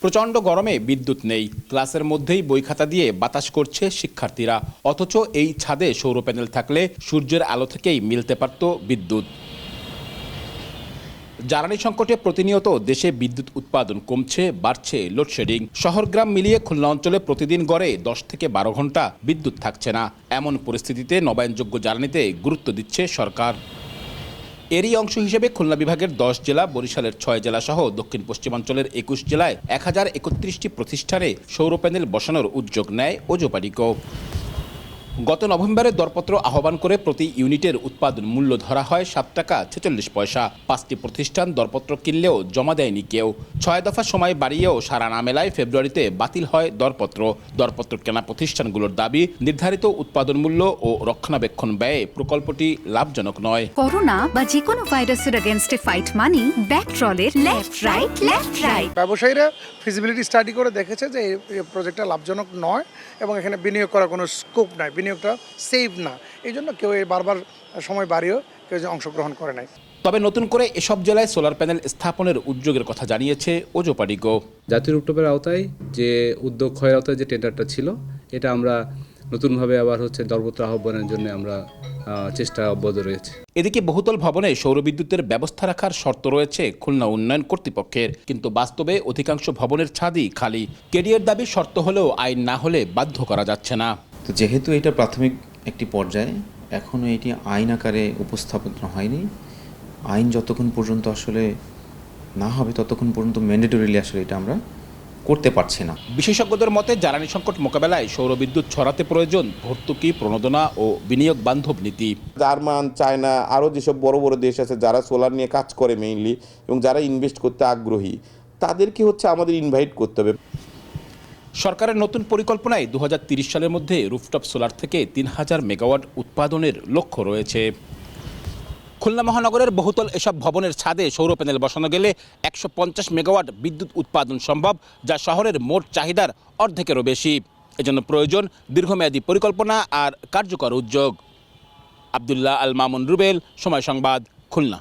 প্রচণ্ড গরমে বিদ্যুৎ নেই, ক্লাসের মধ্যেই বই খাতা দিয়ে বাতাস করছে শিক্ষার্থীরা। অথচ এই ছাদে সৌর প্যানেল থাকলে সূর্যের আলো থেকেই মিলতে পারত বিদ্যুৎ। জ্বালানি সংকটে প্রতিনিয়ত দেশে বিদ্যুৎ উৎপাদন কমছে, বাড়ছে লোডশেডিং। শহর গ্রাম মিলিয়ে খুলনা অঞ্চলে প্রতিদিন গড়ে 10 থেকে 12 ঘন্টা বিদ্যুৎ থাকছে না। এমন পরিস্থিতিতে নবায়নযোগ্য জ্বালানিতে গুরুত্ব দিচ্ছে সরকার। এরই অংশ হিসেবে খুলনা বিভাগের 10 জেলা, বরিশালের 6 জেলা সহ দক্ষিণ পশ্চিমাঞ্চলের 21 জেলায় 1031টি প্রতিষ্ঠানে সৌর প্যানেল বসানোর উদ্যোগ নেয় ওজোপাডিকো। গত নভেম্বরে দরপত্র আহ্বান করে প্রতি ইউনিটের উৎপাদন মূল্য ধরা হয় 7 টাকা 46 পয়সা। 5টি প্রতিষ্ঠান দরপত্র কিনলেও জমা দেয়নি কেউ। 6 দফা সময় বাড়িয়েও সাড়া না মেলায় ফেব্রুয়ারিতে বাতিল হয় দরপত্র কেনা প্রতিষ্ঠানগুলোর দাবি, নির্ধারিত উৎপাদন মূল্য ও রক্ষণাবেক্ষণ ব্যয়ে প্রকল্পটি লাভজনক নয়। করোনা বা যে কোনো ভাইরাসের এগেইনস্টে ফাইট মানি ব্যাকট্রলের লেফট রাইট। ব্যবসায়ীরা ফিজিবিলিটি স্টাডি করে দেখেছে যে এই প্রজেক্টটা লাভজনক নয় এবং এখানে বিনিয়োগ করার কোনো স্কোপ নাই, বিনিয়োগটা সেফ না। এই জন্য কেউ বারবার সময় বাড়িয়েও কেউ অংশগ্রহণ করে নাই। তবে নতুন করে এসব জেলায় সোলার প্যানেল স্থাপনের উদ্যোগের কথা জানিয়েছে ওজোপাডিকো। জাতীয় রুপটপের আওতায় যে উদ্যোগ ক্ষয়ের আওতায় যে টেন্ডারটা ছিল, এটা আমরা নতুনভাবে আবার দরপত্র আহ্বানের জন্য আমরা চেষ্টা অব্যাহত রয়েছে। এদিকে বহুতল ভবনে সৌরবিদ্যুতের ব্যবস্থা রাখার শর্ত রয়েছে খুলনা উন্নয়ন কর্তৃপক্ষের, কিন্তু বাস্তবে অধিকাংশ ভবনের ছাদই খালি। কেডিএর দাবি শর্ত হলেও আইন না হলে বাধ্য করা যাচ্ছে না। তো যেহেতু এটা প্রাথমিক একটি পর্যায়ে, এখনও এটি আইন আকারে উপস্থাপন হয়নি। আইন যতক্ষণ পর্যন্ত আসলে না হবে ততক্ষণ পর্যন্ত ম্যান্ডেটরিলি আসলে এটা আমরা করতে পারছি না। বিশেষজ্ঞদের মতে জ্বালানি সংকট মোকাবেলায় সৌরবিদ্যুৎ ছড়াতে প্রয়োজন ভর্তুকি, প্রণোদনা ও বিনিয়োগ বান্ধব নীতি। জার্মান, চায়না, আরও যেসব বড় বড় দেশ আছে যারা সোলার নিয়ে কাজ করে মেইনলি এবং যারা ইনভেস্ট করতে আগ্রহী, তাদেরকে আমাদের ইনভাইট করতে হবে। সরকারের নতুন পরিকল্পনায় 2030 সালের মধ্যে রুফটপ সোলার থেকে 3000 মেগাওয়াট উৎপাদনের লক্ষ্য রয়েছে। খুলনা মহানগরের বহুতল এসব ভবনের ছাদে সৌর প্যানেল বসানো গেলে 150 মেগাওয়াট বিদ্যুৎ উৎপাদন সম্ভব, যা শহরের মোট চাহিদার অর্ধেকেরও বেশি। এজন্য প্রয়োজন দীর্ঘমেয়াদী পরিকল্পনা আর কার্যকর উদ্যোগ। আব্দুল্লাহ আল মামুন রুবেল, সময় সংবাদ, খুলনা।